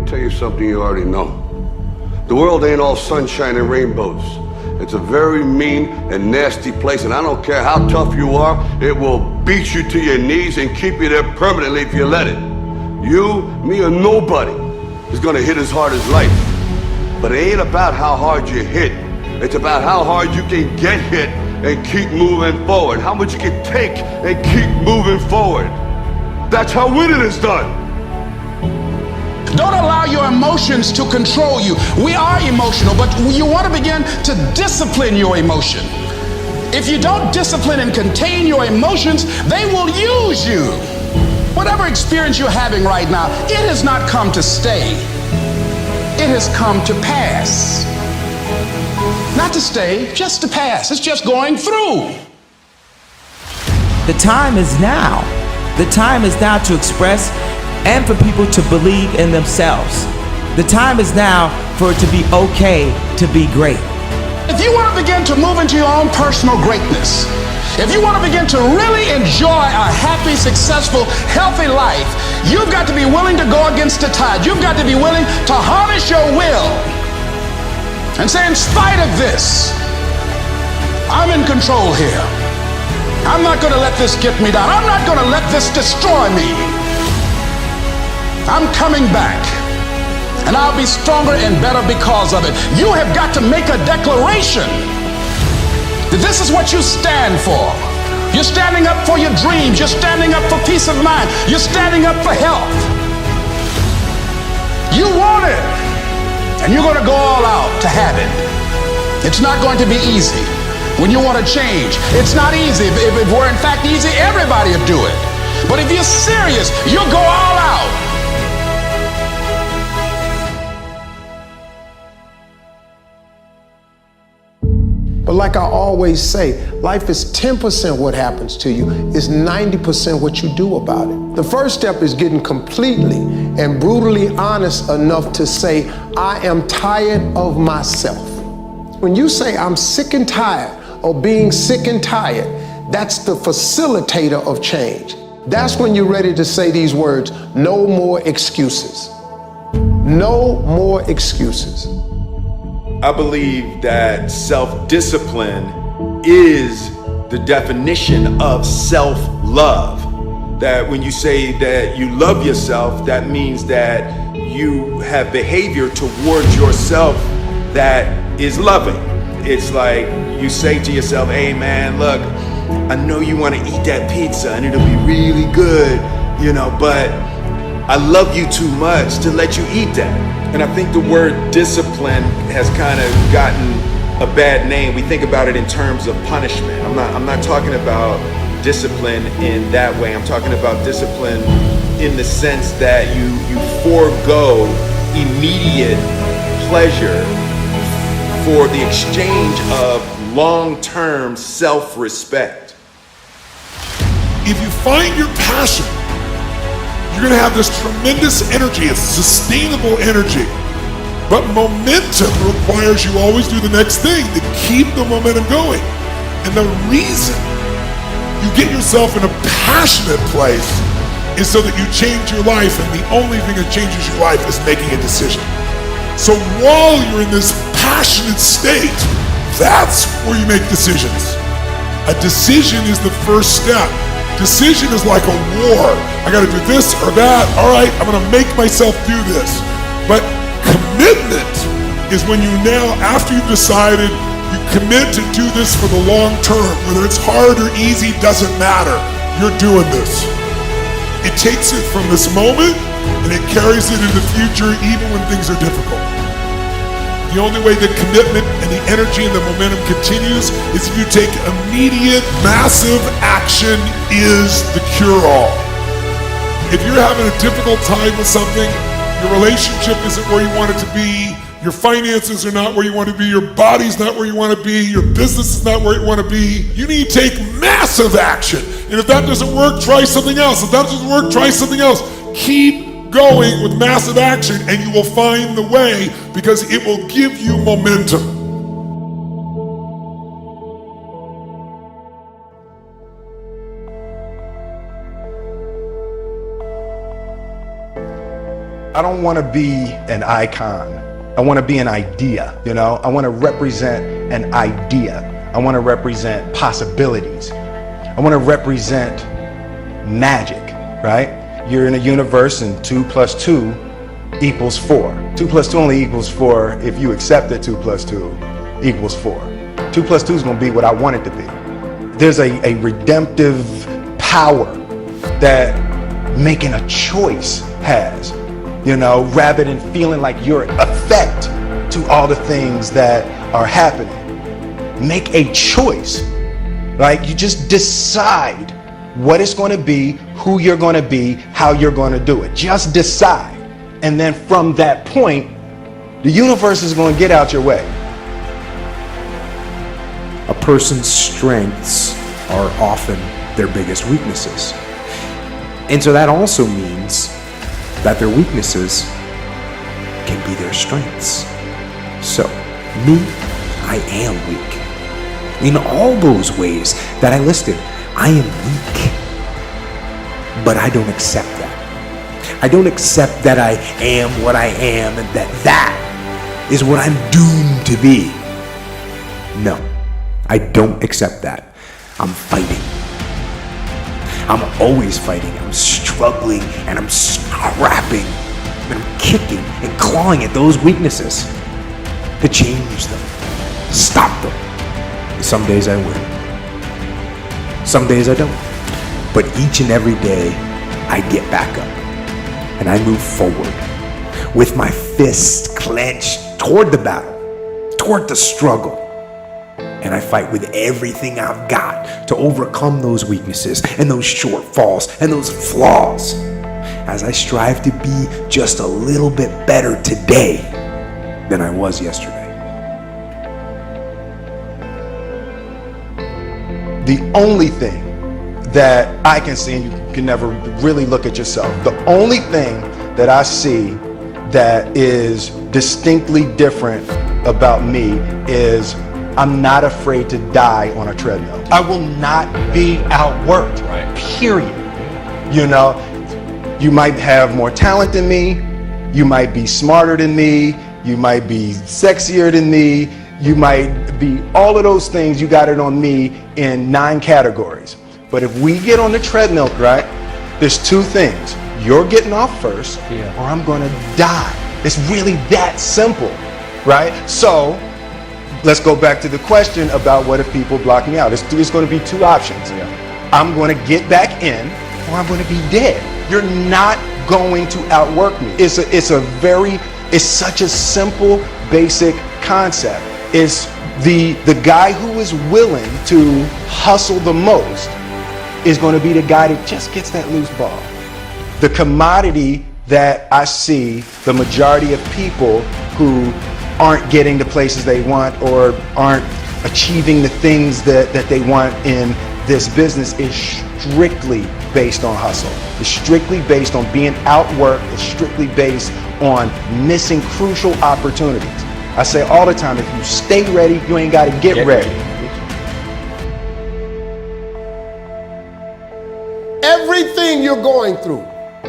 me tell you something you already know. The world ain't all sunshine and rainbows. It's a very mean and nasty place, and I don't care how tough you are, it will beat you to your knees and keep you there permanently if you let it. You, me, or nobody is gonna hit as hard as life. But it ain't about how hard you hit. It's about how hard you can get hit and keep moving forward. How much you can take and keep moving forward. That's how winning is done. Don't allow your emotions to control you. We are emotional, but you want to begin to discipline your emotion. If you don't discipline and contain your emotions, they will use you. Whatever experience you're having right now, it has not come to stay. It has come to pass. Not to stay, just to pass. It's just going through. The time is now. The time is now to express and for people to believe in themselves. The time is now for it to be okay to be great. If you want to begin to move into your own personal greatness, if you want to begin to really enjoy a happy, successful, healthy life, you've got to be willing to go against the tide. You've got to be willing to harness your will and say, in spite of this, I'm in control here. I'm not going to let this get me down. I'm not going to let this destroy me. I'm coming back, and I'll be stronger and better because of it. You have got to make a declaration that this is what you stand for. You're standing up for your dreams. You're standing up for peace of mind. You're standing up for health. You want it, and you're going to go all out to have it. It's not going to be easy. When you want to change, it's not easy. If it were in fact easy, everybody would do it. But if you're serious, you'll go all out. But like I always say, life is 10% what happens to you, it's 90% what you do about it. The first step is getting completely and brutally honest enough to say, I am tired of myself. When you say I'm sick and tired of being sick and tired, that's the facilitator of change. That's when you're ready to say these words, no more excuses. No more excuses. I believe that self-discipline is the definition of self-love. That when you say that you love yourself, that means that you have behavior towards yourself that is loving. It's like you say to yourself, hey man, look, I know you want to eat that pizza and it'll be really good, but I love you too much to let you eat that. And I think the word discipline has kind of gotten a bad name. We think about it in terms of punishment. I'm not talking about discipline in that way. I'm talking about discipline in the sense that you forego immediate pleasure for the exchange of long-term self-respect. If you find your passion, you're gonna have this tremendous energy. It's sustainable energy. But momentum requires you always do the next thing to keep the momentum going. And the reason you get yourself in a passionate place is so that you change your life, and the only thing that changes your life is making a decision. So while you're in this passionate state, that's where you make decisions. A decision is the first step. Decision is like a war. I gotta do this or that. All right, I'm gonna make myself do this. But commitment is when you now, after you've decided, you commit to do this for the long term. Whether it's hard or easy, doesn't matter. You're doing this. It takes it from this moment and it carries it into the future even when things are difficult. The only way that commitment and the energy and the momentum continues is if you take immediate, massive action is the cure-all. If you're having a difficult time with something, your relationship isn't where you want it to be, your finances are not where you want to be, your body's not where you want to be, your business is not where you want to be, you need to take massive action. And if that doesn't work, try something else. If that doesn't work, try something else. Keep going with massive action and you will find the way, because it will give you momentum. I don't want to be an icon. I want to be an idea, you know? I want to represent an idea. I want to represent possibilities. I want to represent magic, right? You're in a universe and 2 + 2 equals 4. 2 + 2 only equals 4 if you accept that 2 + 2 equals 4. 2 + 2 is going to be what I want it to be. There's a redemptive power that making a choice has, you know, rather than feeling like you're a threat to all the things that are happening. Make a choice, right? You just decide what it's going to be, who you're going to be, how you're going to do it. Just decide. And then from that point, the universe is going to get out your way. A person's strengths are often their biggest weaknesses. And so that also means that their weaknesses can be their strengths. So, me, I am weak. In all those ways that I listed, I am weak. But I don't accept that. I don't accept that I am what I am and that is what I'm doomed to be. No, I don't accept that. I'm fighting. I'm always fighting. I'm struggling and I'm scrapping and I'm kicking and clawing at those weaknesses to change them, stop them. Some days I win. Some days I don't. But each and every day I get back up and I move forward with my fists clenched toward the battle, toward the struggle. And I fight with everything I've got to overcome those weaknesses and those shortfalls and those flaws as I strive to be just a little bit better today than I was yesterday. The only thing that I can see, and you can never really look at yourself, the only thing that I see that is distinctly different about me is I'm not afraid to die on a treadmill. I will not be outworked, period. You know, you might have more talent than me, you might be smarter than me, you might be sexier than me, you might be all of those things, you got it on me in 9 categories. But if we get on the treadmill, right, there's 2 things. You're getting off first, or I'm gonna die. It's really that simple, right? So, let's go back to the question about what if people block me out. It's going to be 2 options. I'm going to get back in, or I'm going to be dead. You're not going to outwork me. It's such a simple, basic concept. It's the guy who is willing to hustle the most is going to be the guy that just gets that loose ball. The commodity that I see the majority of people who aren't getting the places they want or aren't achieving the things that they want in this business is strictly based on hustle. It's strictly based on being outworked. It's strictly based on missing crucial opportunities. I say all the time, if you stay ready, you ain't got to get ready. Everything you're going through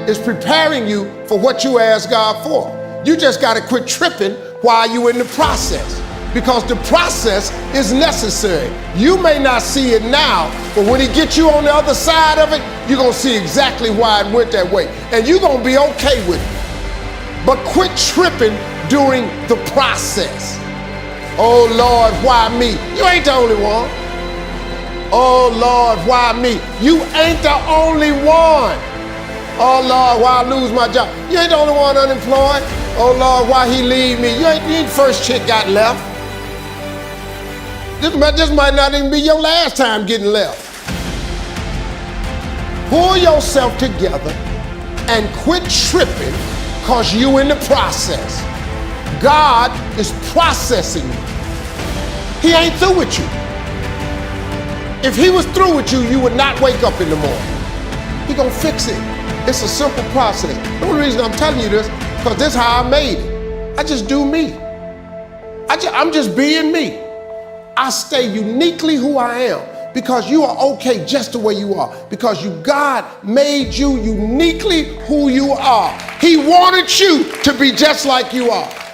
is preparing you for what you asked God for. You just got to quit tripping while you're in the process, because the process is necessary. You may not see it now, but when he gets you on the other side of it, you're going to see exactly why it went that way, and you're going to be okay with it. But quit tripping during the process. Oh Lord, why me? You ain't the only one. Oh Lord, why me? You ain't the only one. Oh Lord, why I lose my job? You ain't the only one unemployed. Oh Lord, why he leave me? You ain't the first chick got left. This might not even be your last time getting left. Pull yourself together and quit tripping, because you in the process. God is processing you. He ain't through with you. If he was through with you, you would not wake up in the morning. He gonna fix it. It's a simple process. The only reason I'm telling you this, because this is how I made it. I just do me. I'm just being me. I stay uniquely who I am, because you are okay just the way you are, because God made you uniquely who you are. He wanted you to be just like you are.